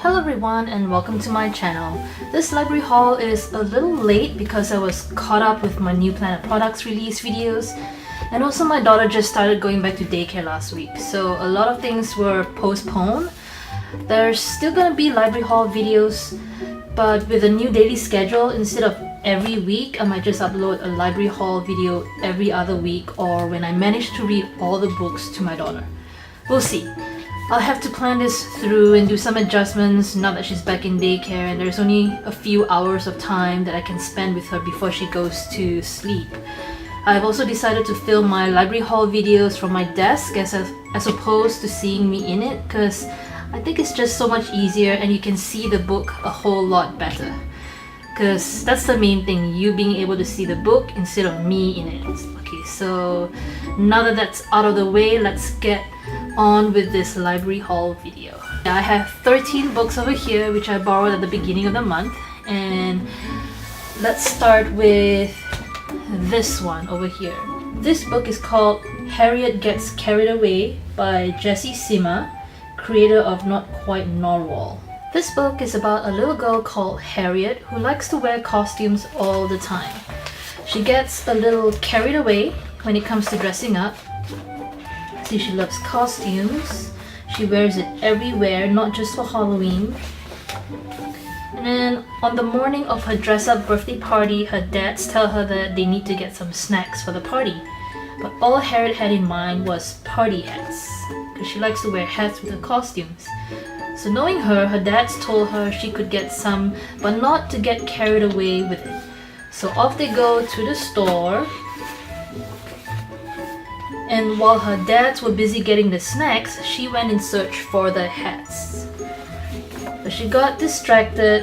Hello everyone and welcome to my channel. This library haul is a little late because I was caught up with my New Planet Products release videos, and also my daughter just started going back to daycare last week, so a lot of things were postponed. There's still gonna be library haul videos, but with a new daily schedule, instead of every week, I might just upload a library haul video every other week or when I manage to read all the books to my daughter. We'll see. I'll have to plan this through and do some adjustments now that she's back in daycare and there's only a few hours of time that I can spend with her before she goes to sleep. I've also decided to film my library haul videos from my desk as opposed to seeing me in it, because I think it's just so much easier and you can see the book a whole lot better. Because that's the main thing, you being able to see the book instead of me in it. Okay, so now that that's out of the way, let's get on with this library haul video. I have 13 books over here which I borrowed at the beginning of the month, and let's start with this one over here. This book is called Harriet Gets Carried Away by Jessie, Sima, creator of Not Quite Norwal. This book is about a little girl called Harriet who likes to wear costumes all the time. She gets a little carried away when it comes to dressing up. See, she loves costumes. She wears it everywhere, not just for Halloween. And then on the morning of her dress-up birthday party, her dads tell her that they need to get some snacks for the party. But all Harriet had in mind was party hats, because she likes to wear hats with her costumes. So knowing her, her dads told her she could get some, but not to get carried away with it. So off they go to the store. And while her dads were busy getting the snacks, she went in search for the hats. But she got distracted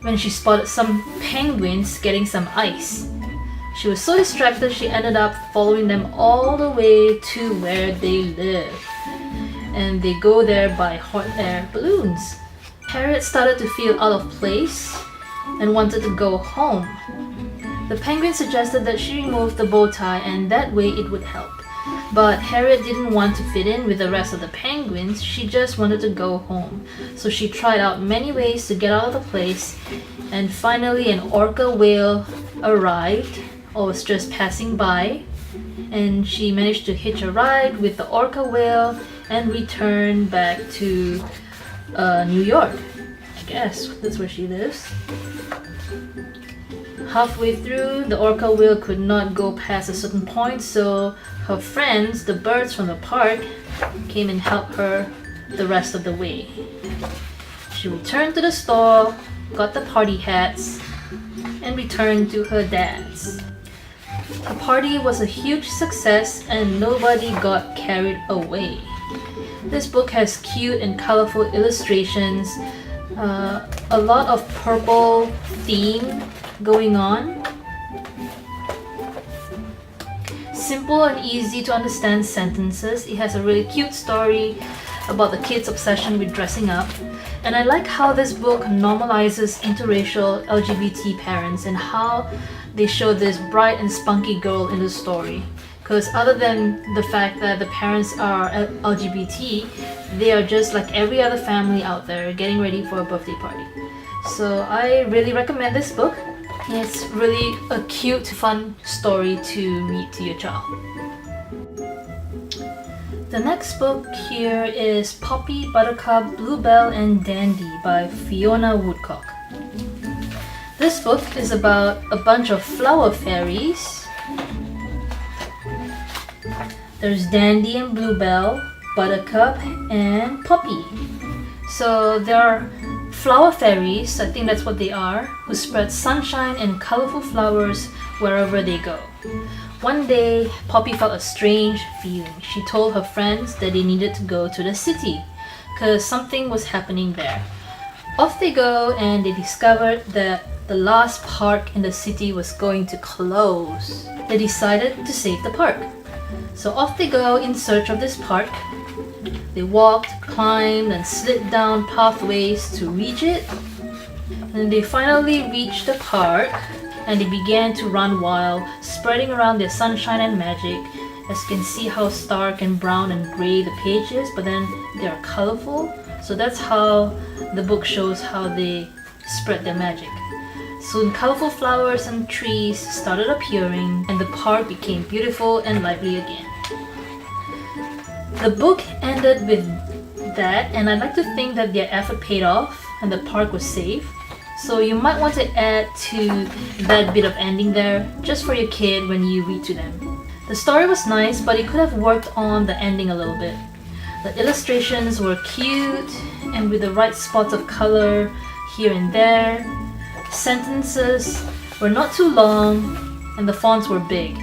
when she spotted some penguins getting some ice. She was so distracted she ended up following them all the way to where they live. And they go there by hot air balloons. Harriet started to feel out of place and wanted to go home. The penguin suggested that she remove the bow tie and that way it would help. But Harriet didn't want to fit in with the rest of the penguins, she just wanted to go home. So she tried out many ways to get out of the place, and finally an orca whale arrived, or was just passing by, and she managed to hitch a ride with the orca whale and return back to New York. I guess that's where she lives. Halfway through, the orca whale could not go past a certain point, so her friends, the birds from the park, came and helped her the rest of the way. She returned to the store, got the party hats, and returned to her dad's. The party was a huge success and nobody got carried away. This book has cute and colorful illustrations, a lot of purple theme going on. Simple and easy to understand sentences. It has a really cute story about the kids' obsession with dressing up. And I like how this book normalizes interracial LGBT parents and how they show this bright and spunky girl in the story. Because other than the fact that the parents are LGBT, they are just like every other family out there getting ready for a birthday party. So I really recommend this book. It's really a cute, fun story to read to your child. The next book here is Poppy, Buttercup, Bluebell and Dandy by Fiona Woodcock. This book is about a bunch of flower fairies. There's Dandy and Bluebell, Buttercup and Poppy. So there are flower fairies, I think that's what they are, who spread sunshine and colorful flowers wherever they go. One day, Poppy felt a strange feeling. She told her friends that they needed to go to the city because something was happening there. Off they go and they discovered that the last park in the city was going to close. They decided to save the park. So off they go in search of this park. They walked, climbed, and slid down pathways to reach it. And they finally reached the park, and they began to run wild, spreading around their sunshine and magic, As you can see how stark and brown and gray the page is, but then they are colorful. So that's how the book shows how they spread their magic. Soon colorful flowers and trees started appearing and the park became beautiful and lively again. The book ended with that, and I'd like to think that their effort paid off and the park was safe. So you might want to add to that bit of ending there just for your kid when you read to them. The story was nice, but it could have worked on the ending a little bit. The illustrations were cute and with the right spots of color here and there. Sentences were not too long and the fonts were big.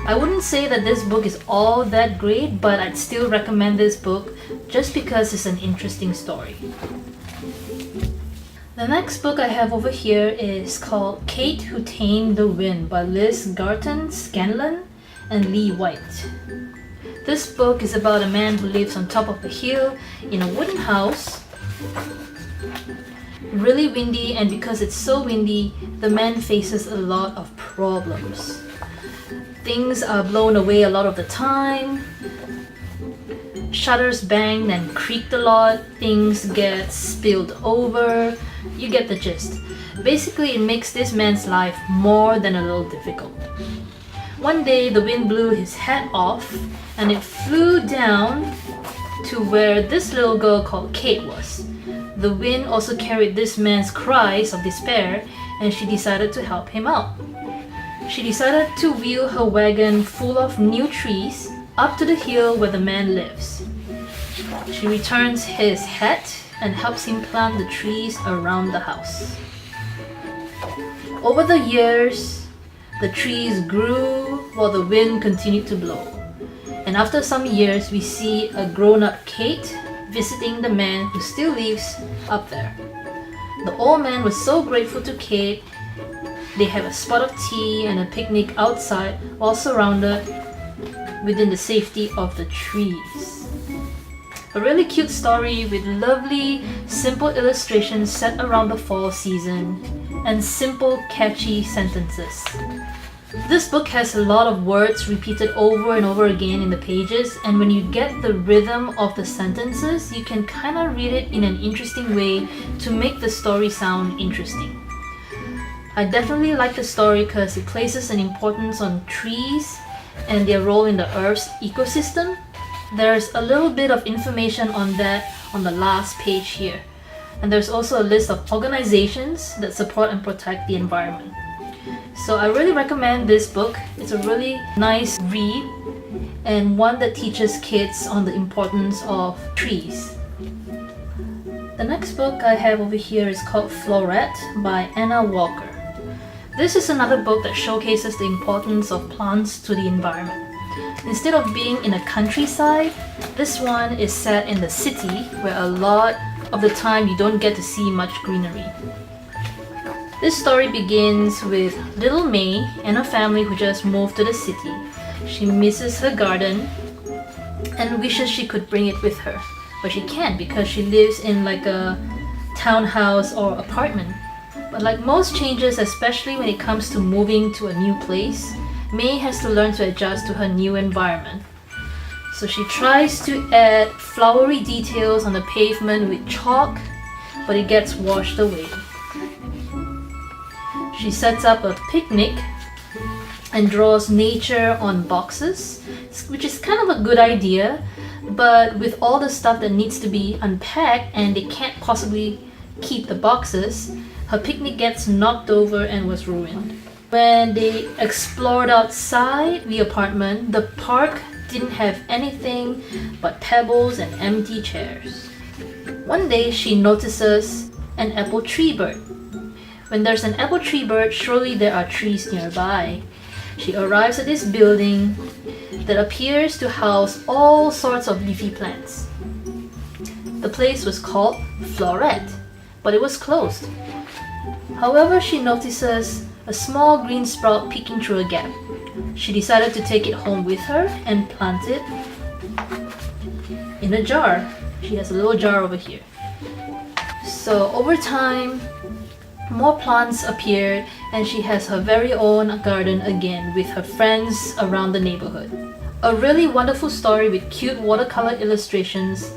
I wouldn't say that this book is all that great, but I'd still recommend this book just because it's an interesting story. The next book I have over here is called Kate Who Tamed the Wind by Liz Garton, Scanlon, and Lee White. This book is about a man who lives on top of a hill in a wooden house. Really windy, and because it's so windy, the man faces a lot of problems. Things are blown away a lot of the time. Shutters banged and creaked a lot. Things get spilled over. You get the gist. Basically, it makes this man's life more than a little difficult. One day, the wind blew his hat off and it flew down to where this little girl called Kate was. The wind also carried this man's cries of despair, and she decided to help him out. She decided to wheel her wagon full of new trees up to the hill where the man lives. She returns his hat and helps him plant the trees around the house. Over the years, the trees grew while the wind continued to blow. And after some years, we see a grown-up Kate visiting the man who still lives up there. The old man was so grateful to Kate. They have a spot of tea and a picnic outside while surrounded within the safety of the trees. A really cute story with lovely, simple illustrations set around the fall season and simple, catchy sentences. This book has a lot of words repeated over and over again in the pages, and when you get the rhythm of the sentences, you can kind of read it in an interesting way to make the story sound interesting. I definitely like the story because it places an importance on trees and their role in the Earth's ecosystem. There's a little bit of information on that on the last page here. And there's also a list of organizations that support and protect the environment. So I really recommend this book. It's a really nice read and one that teaches kids on the importance of trees. The next book I have over here is called Florette by Anna Walker. This is another book that showcases the importance of plants to the environment. Instead of being in a countryside, this one is set in the city where a lot of the time you don't get to see much greenery. This story begins with little May and her family who just moved to the city. She misses her garden and wishes she could bring it with her, but she can't because she lives in like a townhouse or apartment. But like most changes, especially when it comes to moving to a new place, May has to learn to adjust to her new environment. So she tries to add flowery details on the pavement with chalk, but it gets washed away. She sets up a picnic and draws nature on boxes, which is kind of a good idea, but with all the stuff that needs to be unpacked and they can't possibly keep the boxes, her picnic gets knocked over and was ruined. When they explored outside the apartment, the park didn't have anything but pebbles and empty chairs. One day she notices an apple tree bird. When there's an apple tree bird, surely there are trees nearby. She arrives at this building that appears to house all sorts of leafy plants. The place was called Florette, but it was closed. However, she notices a small green sprout peeking through a gap. She decided to take it home with her and plant it in a jar. She has a little jar over here. So over time, more plants appeared and she has her very own garden again with her friends around the neighborhood. A really wonderful story with cute watercolor illustrations,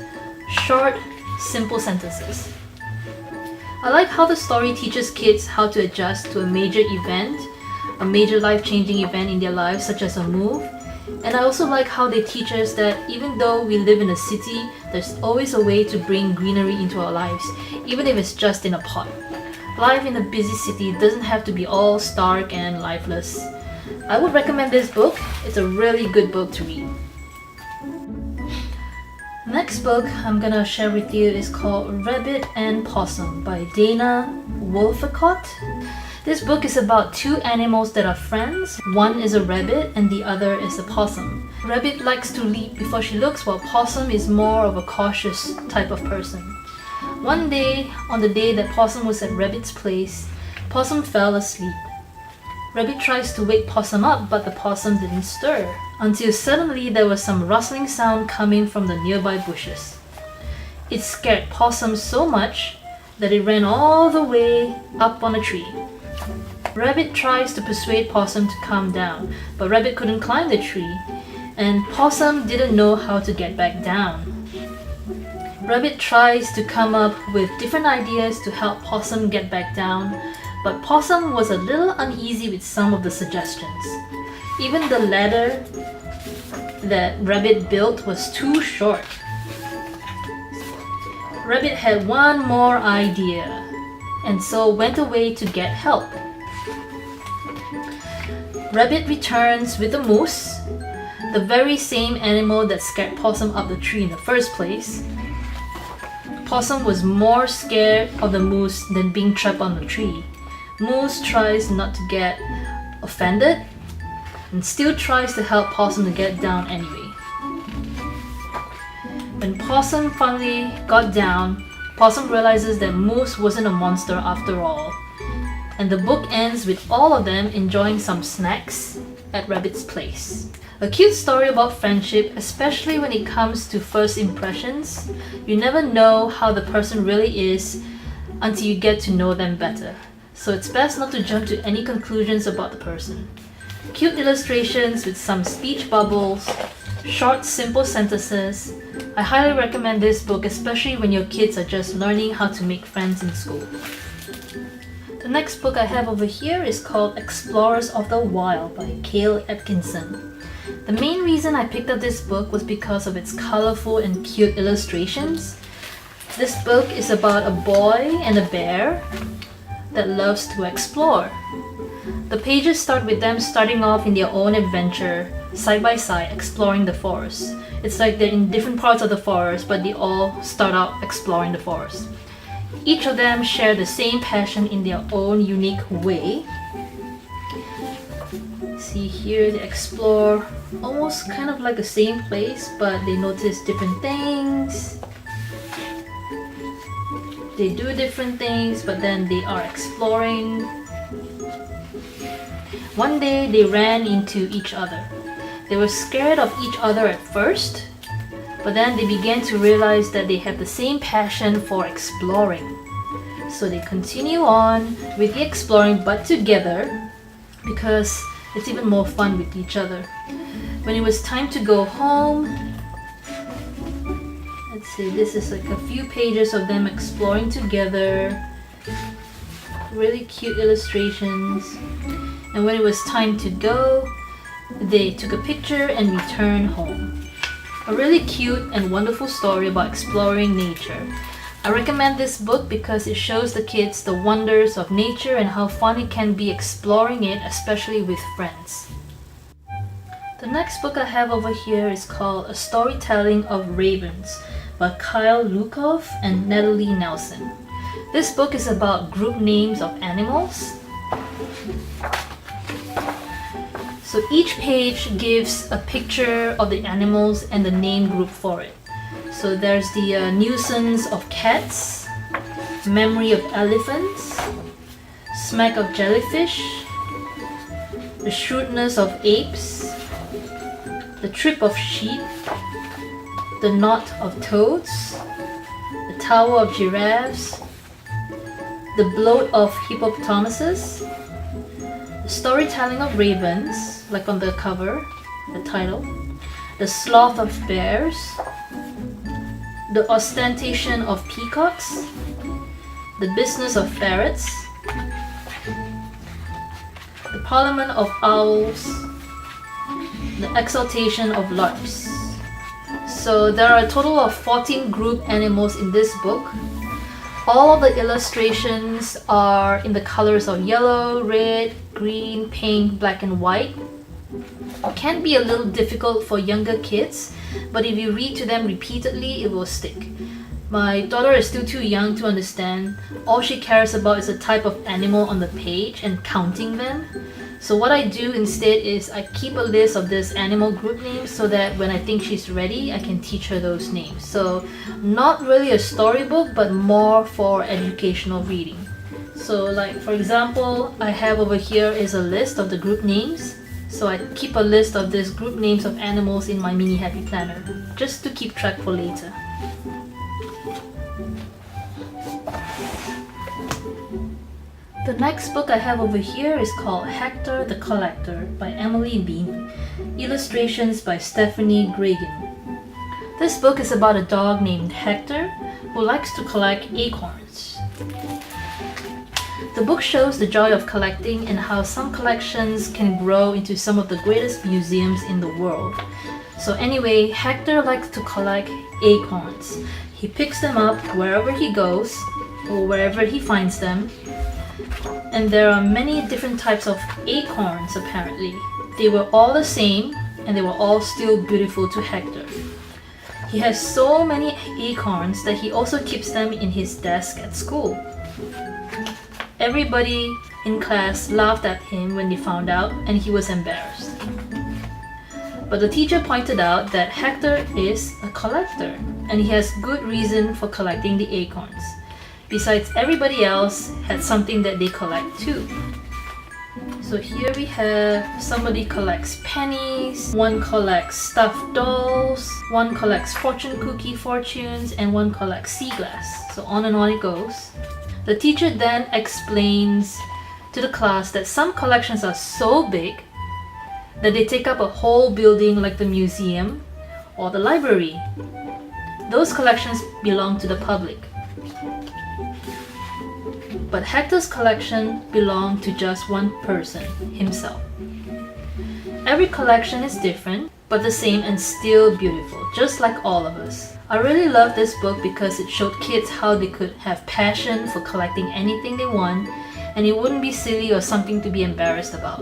short, simple sentences. I like how the story teaches kids how to adjust to a major event, a major life-changing event in their lives such as a move, and I also like how they teach us that even though we live in a city, there's always a way to bring greenery into our lives, even if it's just in a pot. Life in a busy city doesn't have to be all stark and lifeless. I would recommend this book. It's a really good book to read. Next book I'm gonna share with you is called Rabbit and Possum by Dana Wulfekotte. This book is about two animals that are friends. One is a rabbit and the other is a possum. Rabbit likes to leap before she looks, while Possum is more of a cautious type of person. One day, on the day that Possum was at Rabbit's place, Possum fell asleep. Rabbit tries to wake Possum up, but the possum didn't stir, until suddenly there was some rustling sound coming from the nearby bushes. It scared Possum so much that it ran all the way up on a tree. Rabbit tries to persuade Possum to calm down, but Rabbit couldn't climb the tree, and Possum didn't know how to get back down. Rabbit tries to come up with different ideas to help Possum get back down, but Possum was a little uneasy with some of the suggestions. Even the ladder that Rabbit built was too short. Rabbit had one more idea, and so went away to get help. Rabbit returns with a moose, the very same animal that scared Possum up the tree in the first place. Possum was more scared of the moose than being trapped on the tree. Moose tries not to get offended and still tries to help Possum to get down anyway. When Possum finally got down, Possum realizes that Moose wasn't a monster after all. And the book ends with all of them enjoying some snacks at Rabbit's place. A cute story about friendship, especially when it comes to first impressions. You never know how the person really is until you get to know them better. So it's best not to jump to any conclusions about the person. Cute illustrations with some speech bubbles, short, simple sentences. I highly recommend this book, especially when your kids are just learning how to make friends in school. The next book I have over here is called Explorers of the Wild by Cale Atkinson. The main reason I picked up this book was because of its colorful and cute illustrations. This book is about a boy and a bear that loves to explore. The pages start with them starting off in their own adventure, side by side, exploring the forest. It's like they're in different parts of the forest, but they all start out exploring the forest. Each of them share the same passion in their own unique way. See here, they explore almost kind of like the same place, but they notice different things. They do different things, but then they are exploring. One day they ran into each other. They were scared of each other at first, but then they began to realize that they have the same passion for exploring. So they continue on with the exploring, but together, because it's even more fun with each other. When it was time to go home, let's see, this is like a few pages of them exploring together. Really cute illustrations. And when it was time to go, they took a picture and returned home. A really cute and wonderful story about exploring nature. I recommend this book because it shows the kids the wonders of nature and how fun it can be exploring it, especially with friends. The next book I have over here is called A Storytelling of Ravens by Kyle Lukoff and Natalie Nelson. This book is about group names of animals. So each page gives a picture of the animals and the name group for it. So there's the nuisance of cats, memory of elephants, smack of jellyfish, the shrewdness of apes, the trip of sheep, the knot of toads, the tower of giraffes, the bloat of hippopotamuses, the storytelling of ravens, like on the cover, the title, the sloth of bears, the ostentation of peacocks, the business of ferrets, the parliament of owls, the exaltation of larks. So there are a total of 14 group animals in this book. All of the illustrations are in the colors of yellow, red, green, pink, black and white. It can be a little difficult for younger kids, but if you read to them repeatedly, it will stick. My daughter is still too young to understand. All she cares about is the type of animal on the page and counting them. So what I do instead is I keep a list of this animal group names so that when I think she's ready, I can teach her those names. So not really a storybook, but more for educational reading. So like for example, I have over here is a list of the group names. So I keep a list of these group names of animals in my mini happy planner, just to keep track for later. The next book I have over here is called Hector the Collector by Emily Beeny. Illustrations by Stephanie Gregan. This book is about a dog named Hector who likes to collect acorns. The book shows the joy of collecting and how some collections can grow into some of the greatest museums in the world. So anyway, Hector likes to collect acorns. He picks them up wherever he goes or wherever he finds them. And there are many different types of acorns apparently. They were all the same and they were all still beautiful to Hector. He has so many acorns that he also keeps them in his desk at school. Everybody in class laughed at him when they found out and he was embarrassed. But the teacher pointed out that Hector is a collector and he has good reason for collecting the acorns. Besides, everybody else had something that they collect too. So here we have somebody collects pennies, one collects stuffed dolls, one collects fortune cookie fortunes, and one collects sea glass. So on and on it goes. The teacher then explains to the class that some collections are so big that they take up a whole building like the museum or the library. Those collections belong to the public. But Hector's collection belonged to just one person, himself. Every collection is different, but the same and still beautiful, just like all of us. I really love this book because it showed kids how they could have passion for collecting anything they want, and it wouldn't be silly or something to be embarrassed about.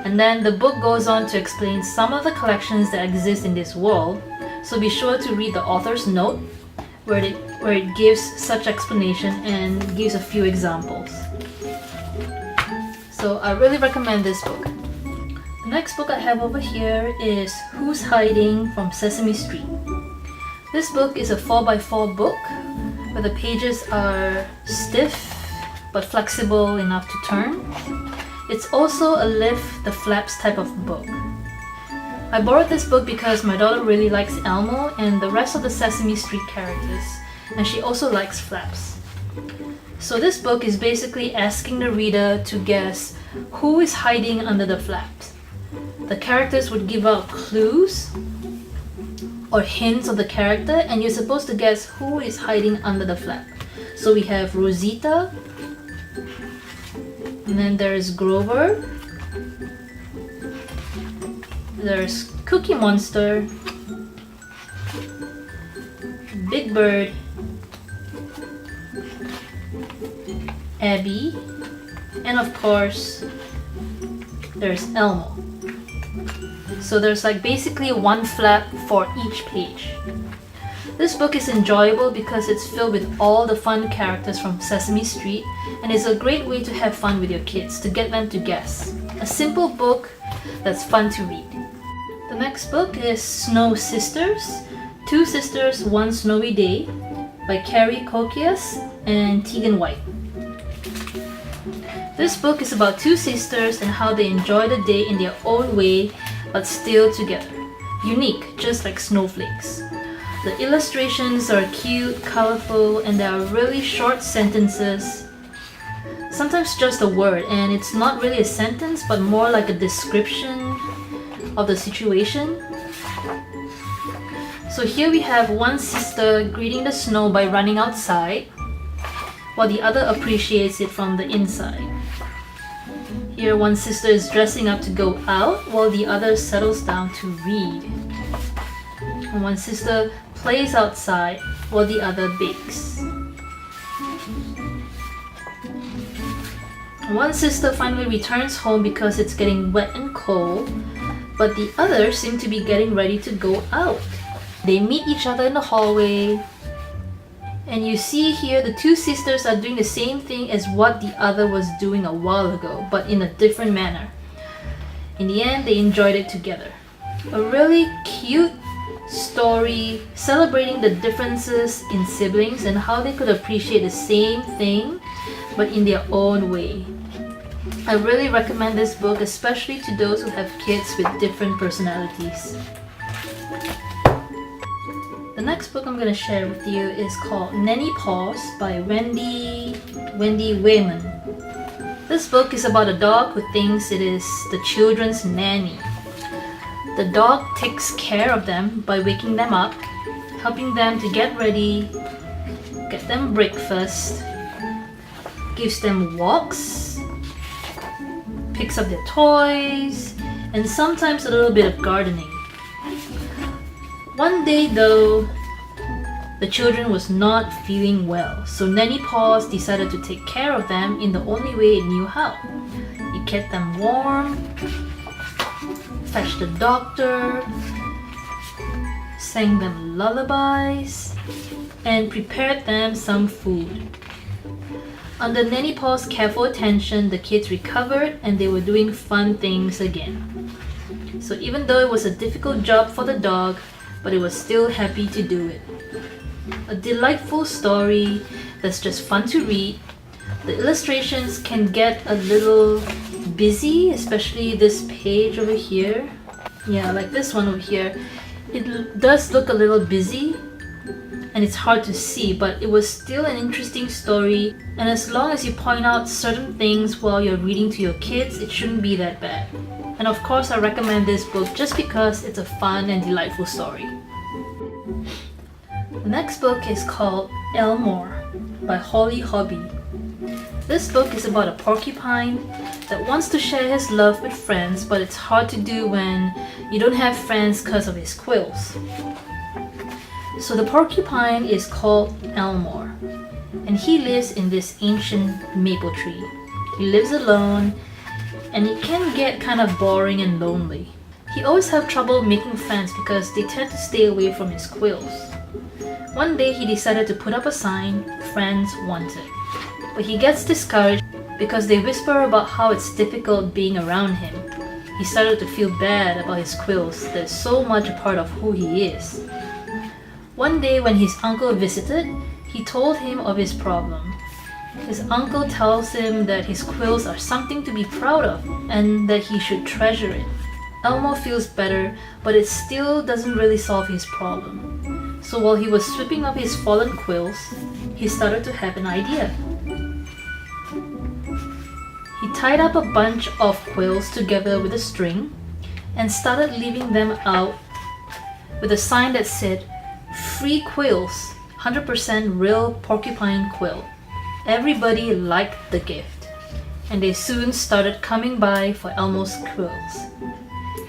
And then the book goes on to explain some of the collections that exist in this world, so be sure to read the author's note where it gives such explanation and gives a few examples. So I really recommend this book. The next book I have over here is Who's Hiding from Sesame Street. This book is a 4x4 book where the pages are stiff but flexible enough to turn. It's also a lift the flaps type of book. I borrowed this book because my daughter really likes Elmore and the rest of the Sesame Street characters, and she also likes flaps. So this book is basically asking the reader to guess who is hiding under the flaps. The characters would give out clues or hints of the character, and you're supposed to guess who is hiding under the flap. So we have Rosita, and then there's Grover, there's Cookie Monster, Big Bird, Abby, and of course there's Elmo. So there's like basically one flap for each page. This book is enjoyable because it's filled with all the fun characters from Sesame Street, and it's a great way to have fun with your kids, to get them to guess. A simple book that's fun to read. The next book is Snow Sisters, Two Sisters, One Snowy Day by Kerri, Kokias, and Tegan White. This book is about two sisters and how they enjoy the day in their own way but still together. Unique, just like snowflakes. The illustrations are cute, colorful, and there are really short sentences. Sometimes just a word, and it's not really a sentence but more like a description of the situation. So here we have one sister greeting the snow by running outside, while the other appreciates it from the inside. Here one sister is dressing up to go out, while the other settles down to read. And one sister plays outside, while the other bakes. One sister finally returns home because it's getting wet and cold, but the others seem to be getting ready to go out. They meet each other in the hallway, and you see here the two sisters are doing the same thing as what the other was doing a while ago, but in a different manner. In the end, they enjoyed it together. A really cute story celebrating the differences in siblings and how they could appreciate the same thing, but in their own way. I really recommend this book, especially to those who have kids with different personalities. The next book I'm going to share with you is called Nanny Paws by Wendy Wahman. This book is about a dog who thinks it is the children's nanny. The dog takes care of them by waking them up, helping them to get ready, get them breakfast, gives them walks, picks up their toys, and sometimes a little bit of gardening. One day though, the children was not feeling well, so Nanny Paws decided to take care of them in the only way it knew how. It kept them warm, fetched the doctor, sang them lullabies, and prepared them some food. Under Nanny Paws' careful attention, the kids recovered and they were doing fun things again. So even though it was a difficult job for the dog, but it was still happy to do it. A delightful story that's just fun to read. The illustrations can get a little busy, especially this page over here. Yeah, like this one over here. It does look a little busy and it's hard to see, but it was still an interesting story, and as long as you point out certain things while you're reading to your kids, it shouldn't be that bad. And of course, I recommend this book just because it's a fun and delightful story. The next book is called Elmore by Hobbie. This book is about a porcupine that wants to share his love with friends, but it's hard to do when you don't have friends because of his quills. So the porcupine is called Elmore, and he lives in this ancient maple tree. He lives alone, and it can get kind of boring and lonely. He always has trouble making friends because they tend to stay away from his quills. One day he decided to put up a sign, "Friends Wanted." But he gets discouraged because they whisper about how it's difficult being around him. He started to feel bad about his quills that's so much a part of who he is. One day when his uncle visited, he told him of his problem. His uncle tells him that his quills are something to be proud of and that he should treasure it. Elmore feels better, but it still doesn't really solve his problem. So while he was sweeping up his fallen quills, he started to have an idea. He tied up a bunch of quills together with a string and started leaving them out with a sign that said, "Free quills, 100% real porcupine quill." Everybody liked the gift, and they soon started coming by for Elmore's quills.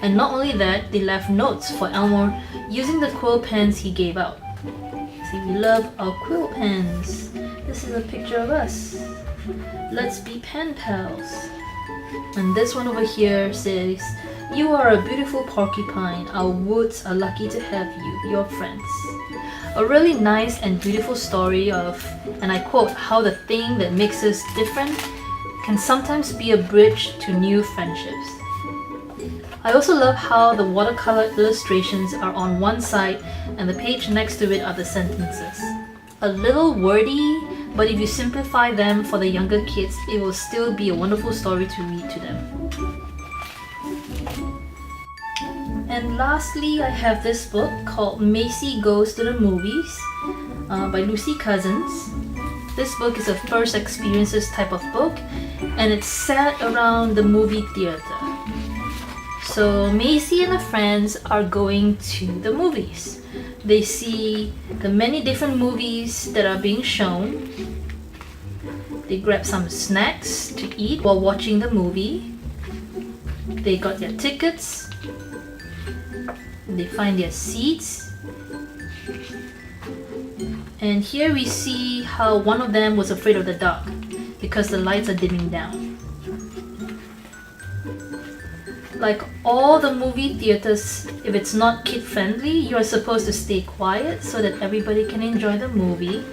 And not only that, they left notes for Elmore using the quill pens he gave out. See, we love our quill pens. This is a picture of us. Let's be pen pals. And this one over here says, "You are a beautiful porcupine. Our woods are lucky to have you, your friends." A really nice and beautiful story of, and I quote, how the thing that makes us different can sometimes be a bridge to new friendships. I also love how the watercolor illustrations are on one side and the page next to it are the sentences. A little wordy, but if you simplify them for the younger kids, it will still be a wonderful story to read to them. And lastly, I have this book called Maisy Goes to the Movies by Lucy Cousins. This book is a first experiences type of book, and it's set around the movie theater. So Maisy and her friends are going to the movies. They see the many different movies that are being shown. They grab some snacks to eat while watching the movie. They got their tickets. They find their seats. And here we see how one of them was afraid of the dark because the lights are dimming down. Like all the movie theaters, if it's not kid friendly, you are supposed to stay quiet so that everybody can enjoy the movie.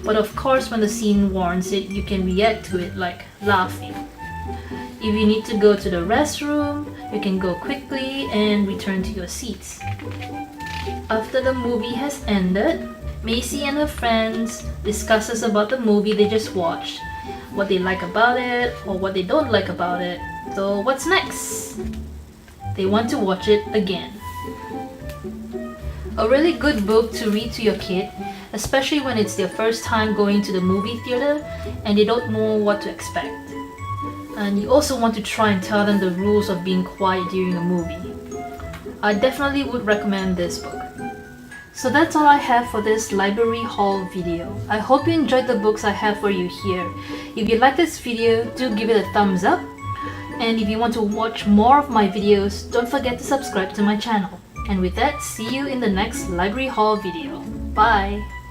But of course, when the scene warrants it, you can react to it, like laughing. If you need to go to the restroom, you can go quickly and return to your seats. After the movie has ended, Maisy and her friends discusses about the movie they just watched, what they like about it or what they don't like about it. So what's next? They want to watch it again. A really good book to read to your kid, especially when it's their first time going to the movie theater and they don't know what to expect. And you also want to try and tell them the rules of being quiet during a movie. I definitely would recommend this book. So that's all I have for this library haul video. I hope you enjoyed the books I have for you here. If you like this video, do give it a thumbs up. And if you want to watch more of my videos, don't forget to subscribe to my channel. And with that, see you in the next library haul video. Bye!